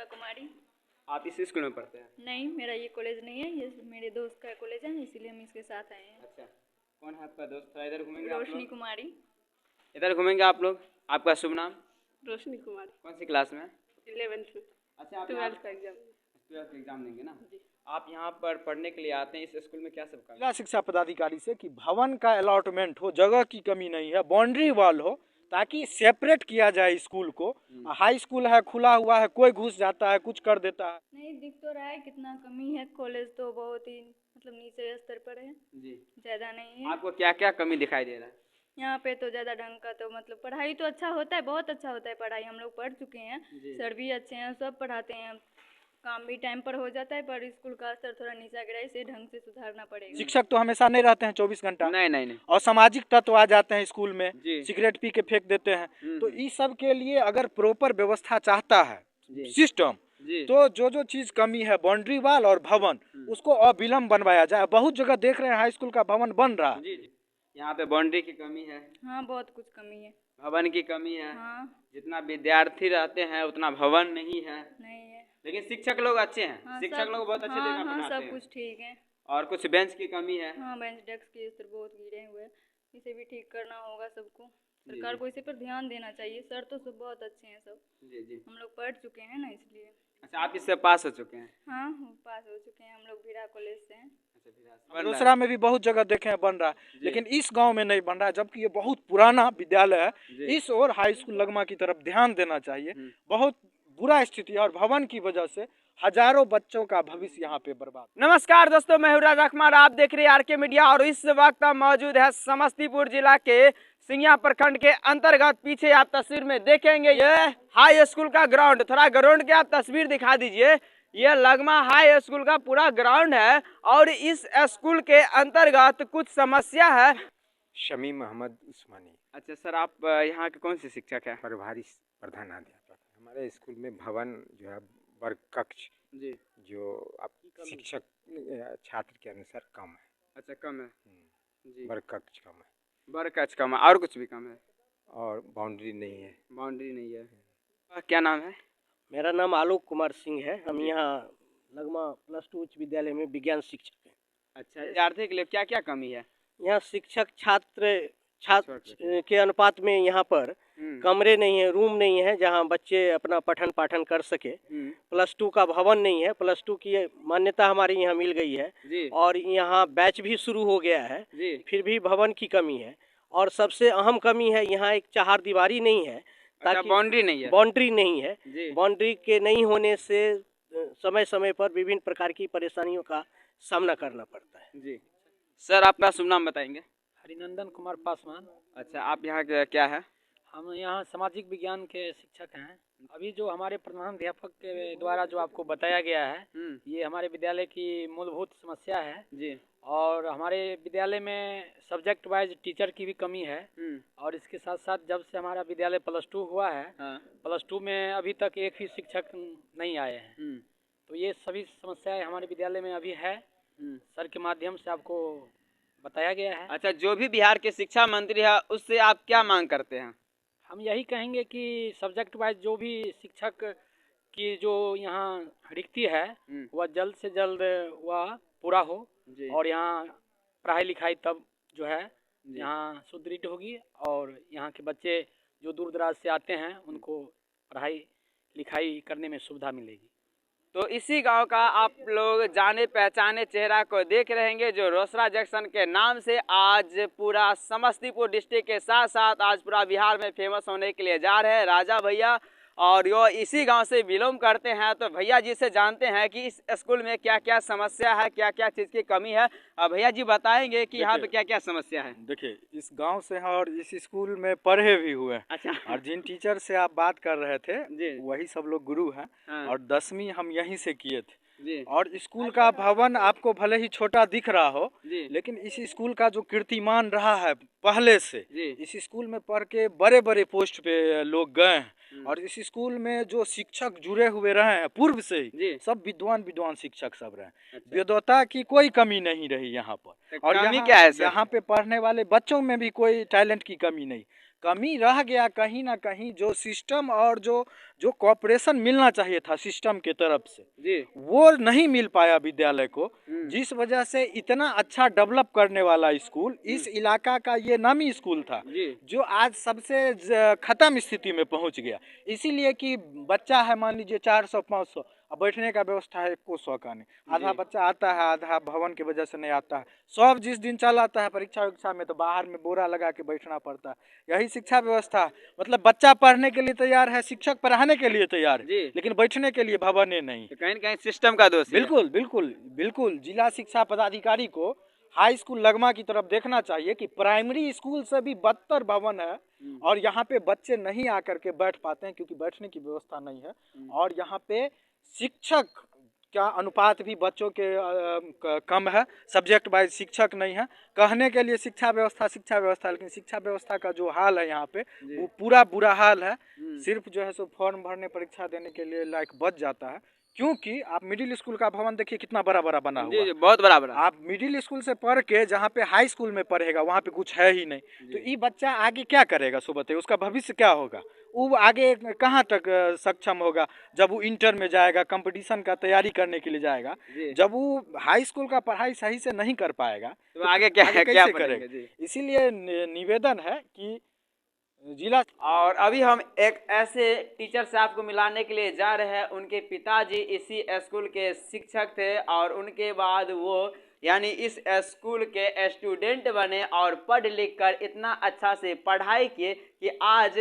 अनुष्का कुमारी। आप इस स्कूल में पढ़ते हैं? नहीं, मेरा ये कॉलेज नहीं है, ये मेरे दोस्त का कॉलेज है, इसीलिए हम इसके साथ आए हैं। अच्छा, कौन है आपका दोस्त? थोड़ा इधर घूमेंगे? रोशनी कुमारी। इधर घूमेंगे आप लोग। आपका शुभ नाम? रोशनी कुमारी। कौन सी क्लास में? 11th में। अच्छा, आप 12th का एग्जाम। 12th एग्जाम देंगे ना? आप यहाँ पर पढ़ने के लिए आते हैं। इस स्कूल में क्या सब जिला शिक्षा पदाधिकारी से कि भवन का अलॉटमेंट हो, जगह की कमी नहीं है, बाउंड्री वॉल हो, ताकि सेपरेट किया जाए स्कूल को। हाई स्कूल है, खुला हुआ है, कोई घुस जाता है, कुछ कर देता है। नहीं, दिख तो रहा है कितना कमी है। कॉलेज तो बहुत ही मतलब नीचे स्तर पर है जी, ज़्यादा नहीं है। आपको क्या क्या कमी दिखाई दे रहा है? यहाँ पे तो ज़्यादा ढंग का तो मतलब पढ़ाई तो अच्छा होता है, बहुत अच्छा होता है पढ़ाई, हम लोग पढ़ चुके हैं। सर भी अच्छे हैं, सब पढ़ाते हैं, काम भी टाइम पर हो जाता है, पर स्कूल का स्तर थोड़ा नीचा गिरा है, इसे ढंग से सुधारना पड़ेगा। शिक्षक तो हमेशा नहीं रहते हैं 24 घंटा। नहीं। और सामाजिक तत्व आ जाते हैं स्कूल में, जी। सिगरेट पी के फेंक देते हैं। तो इस सब के लिए अगर प्रॉपर व्यवस्था चाहता है सिस्टम, तो जो चीज कमी है, बाउंड्री वॉल और भवन, उसको अविलंब बनवाया जाए। बहुत जगह देख रहे हैं हाई स्कूल का भवन बन रहा है। यहाँ पे बाउंड्री की कमी है। हाँ, बहुत कुछ कमी है। भवन की कमी है। हाँ। जितना विद्यार्थी रहते हैं उतना भवन नहीं है। लेकिन शिक्षक लोग अच्छे हैं। हाँ, शिक्षक लोग बहुत अच्छे हाँ, पढ़ाते हैं। सब कुछ ठीक है। और कुछ बेंच की कमी है। हाँ, बेंच डेस्क के स्तर बहुत गिरे हुए हैं, इसे भी ठीक करना होगा सबको। सरकार को इसी पर ध्यान देना चाहिए। सर तो सब बहुत अच्छे हैं सब। जी, हम लोग पढ़ चुके हैं ना, इसलिए। अच्छा, आप इससे पास हो चुके हैं? हाँ, हम पास हो चुके हैं, हम लोग भीरा कॉलेज से हैं। दूसरा में भी बहुत जगह देखे हैं बन रहा है, लेकिन इस गांव में नहीं बन रहा है, जबकि ये बहुत पुराना विद्यालय है। इस और हाई स्कूल लगमा की तरफ ध्यान देना चाहिए। बहुत बुरा स्थिति है और भवन की वजह से हजारों बच्चों का भविष्य यहाँ पे बर्बाद। नमस्कार दोस्तों, मैं हूं राजा कुमार, आप देख रहे हैं आरके मीडिया। और इस वक्त हम मौजूद है समस्तीपुर जिला के सिंघिया प्रखंड के अंतर्गत। पीछे आप तस्वीर में देखेंगे ये हाई स्कूल का ग्राउंड। थोड़ा ग्राउंड की आप तस्वीर दिखा दीजिए। यह लगमा हाई स्कूल का पूरा ग्राउंड है और इस स्कूल के अंतर्गत कुछ समस्या है। शमी मोहम्मद उस्मानी। अच्छा सर, आप यहाँ के कौन से शिक्षक हैं? प्रभारी प्रधानाध्यापक। हमारे स्कूल में भवन जो है वर्ग कक्ष जी, जो आप शिक्षक छात्र के अनुसार कम है। अच्छा, कम है जी। वर्ग कक्ष कम है। वर्ग कक्ष कम है और कुछ भी कम है? और बाउंड्री नहीं है। बाउंड्री नहीं है। क्या नाम है? मेरा नाम आलोक कुमार सिंह है। हम यहाँ लगमा +2 उच्च विद्यालय में विज्ञान शिक्षक हैं। अच्छा, विद्यार्थी के लिए क्या क्या कमी है? यहाँ शिक्षक छात्र के अनुपात में यहाँ पर कमरे नहीं है, रूम नहीं है जहाँ बच्चे अपना पठन पाठन कर सके। +2 का भवन नहीं है। +2 की मान्यता हमारे यहाँ मिल गई है और यहाँ बैच भी शुरू हो गया है, फिर भी भवन की कमी है। और सबसे अहम कमी है, यहाँ एक चहारदीवारी नहीं है, ताकि बाउंड्री नहीं है। बाउंड्री नहीं है। बाउंड्री के नहीं होने से समय समय पर विभिन्न प्रकार की परेशानियों का सामना करना पड़ता है। जी सर, आपका शुभ नाम बताएंगे? हरिनंदन कुमार पासवान। अच्छा, आप यहाँ क्या है? हम यहाँ सामाजिक विज्ञान के शिक्षक हैं। अभी जो हमारे प्रधानाध्यापक के द्वारा जो आपको बताया गया है, ये हमारे विद्यालय की मूलभूत समस्या है जी। और हमारे विद्यालय में सब्जेक्ट वाइज टीचर की भी कमी है। और इसके साथ साथ जब से हमारा विद्यालय +2 हुआ है, +2 में अभी तक एक ही शिक्षक नहीं आए हैं। तो ये सभी समस्याएं हमारे विद्यालय में अभी है। सर के माध्यम से आपको बताया गया है। अच्छा, जो भी बिहार के शिक्षा मंत्री है उससे आप क्या मांग करते हैं? हम यही कहेंगे कि सब्जेक्ट वाइज जो भी शिक्षक की जो यहाँ रिक्ति है वह जल्द से जल्द वह पूरा हो और यहाँ पढ़ाई लिखाई तब जो है यहाँ सुदृढ़ होगी और यहाँ के बच्चे जो दूर दराज से आते हैं उनको पढ़ाई लिखाई करने में सुविधा मिलेगी। तो इसी गांव का आप लोग जाने पहचाने चेहरा को देख रहेंगे, जो रोसड़ा जंक्शन के नाम से आज पूरा समस्तीपुर डिस्ट्रिक्ट के साथ साथ आज पूरा बिहार में फेमस होने के लिए जा रहे हैं राजा भैया। और यो इसी गांव से बिलोंग करते हैं। तो भैया जी से जानते हैं कि इस स्कूल में क्या क्या समस्या है, क्या क्या चीज़ की कमी है। भैया जी बताएंगे कि यहाँ पे क्या क्या समस्या है। देखिए, इस गांव से हैं और इस स्कूल में पढ़े भी हुए हैं। अच्छा। और जिन टीचर से आप बात कर रहे थे वही सब लोग गुरु हैं। और 10वीं हम यहीं से किए थे। और स्कूल का भवन आपको भले ही छोटा दिख रहा हो, लेकिन इस स्कूल का जो कीर्तिमान रहा है पहले से, इस स्कूल में पढ़ के बड़े बड़े पोस्ट पे लोग गए हैं। और इस स्कूल में जो शिक्षक जुड़े हुए रहे हैं पूर्व से ही, सब विद्वान शिक्षक सब रहे। अच्छा। विद्वता की कोई कमी नहीं रही यहाँ पर। और यहाँ पे पढ़ने वाले बच्चों में भी कोई टैलेंट की कमी नहीं। कमी रह गया कहीं ना कहीं जो सिस्टम और जो जो कॉपरेशन मिलना चाहिए था सिस्टम के तरफ से जी वो नहीं मिल पाया विद्यालय को, जिस वजह से इतना अच्छा डेवलप करने वाला स्कूल, इस इलाका का ये नामी स्कूल था, जो आज सबसे खत्म स्थिति में पहुंच गया। इसीलिए कि बच्चा है मान लीजिए 400-500, अब बैठने का व्यवस्था है 100 का नहीं, आधा बच्चा आता है, आधा भवन की वजह से नहीं आता है। सब जिस दिन चल आता है परीक्षा उरीक्षा में तो बाहर में बोरा लगा के बैठना पड़ता है। यही शिक्षा व्यवस्था, मतलब बच्चा पढ़ने के लिए तैयार है, शिक्षक पढ़ाने के लिए तैयार है, लेकिन बैठने के लिए भवन नहीं। तो कहीं न कहीं सिस्टम का दोष है। बिल्कुल बिल्कुल बिल्कुल, जिला शिक्षा पदाधिकारी को हाई स्कूल लगमा की तरफ देखना चाहिए कि प्राइमरी स्कूल से भी बदतर भवन है और यहाँ पे बच्चे नहीं आकर के बैठ पाते हैं क्योंकि बैठने की व्यवस्था नहीं है। और यहाँ पे शिक्षक का अनुपात भी बच्चों के कम है, सब्जेक्ट वाइज शिक्षक नहीं है। कहने के लिए शिक्षा व्यवस्था, लेकिन शिक्षा व्यवस्था का जो हाल है यहाँ पे वो पूरा बुरा हाल है। सिर्फ जो है सो फॉर्म भरने परीक्षा देने के लिए लायक बच जाता है, क्योंकि आप मिडिल स्कूल का भवन देखिए कितना बड़ा बड़ा बना हुआ है। बहुत बड़ा बड़ा। आप मिडिल स्कूल से पढ़ के जहाँ पे हाई स्कूल में पढ़ेगा वहाँ पे कुछ है ही नहीं, तो ये बच्चा आगे क्या करेगा? सो बताइए, उसका भविष्य क्या होगा? वो आगे कहाँ तक सक्षम होगा? जब वो इंटर में जाएगा, कंपटीशन का तैयारी करने के लिए जाएगा, जब वो हाई स्कूल का पढ़ाई सही से नहीं कर पाएगा तो आगे कैसे करेगा? इसीलिए निवेदन है कि जिला। और अभी हम एक ऐसे टीचर से आपको मिलाने के लिए जा रहे हैं, उनके पिताजी इसी स्कूल के शिक्षक थे और उनके बाद वो यानी इस स्कूल के स्टूडेंट बने और पढ़ लिख कर इतना अच्छा से पढ़ाई किए कि आज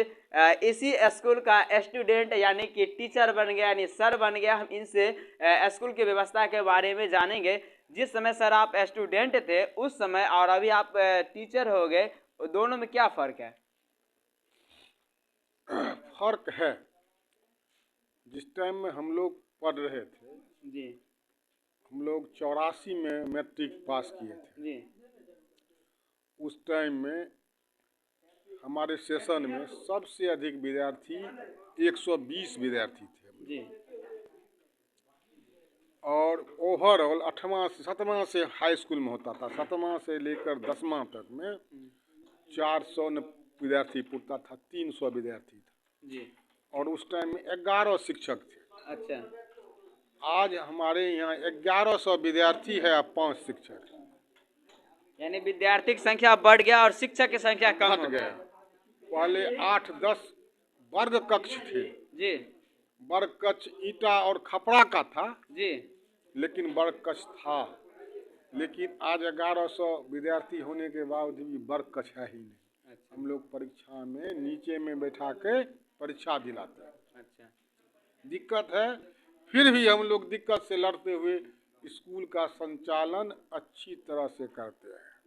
इसी स्कूल का स्टूडेंट यानी कि टीचर बन गया, यानी सर बन गया। हम इनसे स्कूल की व्यवस्था के बारे में जानेंगे। जिस समय सर आप स्टूडेंट थे उस समय और अभी आप टीचर हो गए, दोनों में क्या फ़र्क है? फर्क है, जिस टाइम में हम लोग पढ़ रहे थे जी, हम लोग 84 में मैट्रिक पास किए थे जी, उस टाइम में हमारे सेशन में सबसे अधिक विद्यार्थी 120 विद्यार्थी थे जी, और ओवरऑल 7वां से हाई स्कूल में होता था, 7वां से लेकर 10वां तक में 400 विद्यार्थी पुरता था, 300 विद्यार्थी था जी। और उस टाइम में 11 शिक्षक थे। अच्छा, आज हमारे यहाँ 1100 विद्यार्थी है और 5 शिक्षक, यानी विद्यार्थी की संख्या बढ़ गया और शिक्षक की संख्या कम घट हो गया। पहले 8-10 वर्ग कक्ष थे, जी, वर्ग कक्ष ईटा और खपड़ा का था, जी, लेकिन वर्ग कक्ष था। लेकिन आज 1100 विद्यार्थी होने के बावजूद भी वर्ग कक्ष है ही नहीं। अच्छा, हम लोग परीक्षा में नीचे में बैठा के परीक्षा दिलाते हैं। अच्छा, दिक्कत है, फिर भी हम लोग दिक्कत से लड़ते हुए स्कूल का संचालन अच्छी तरह से करते हैं।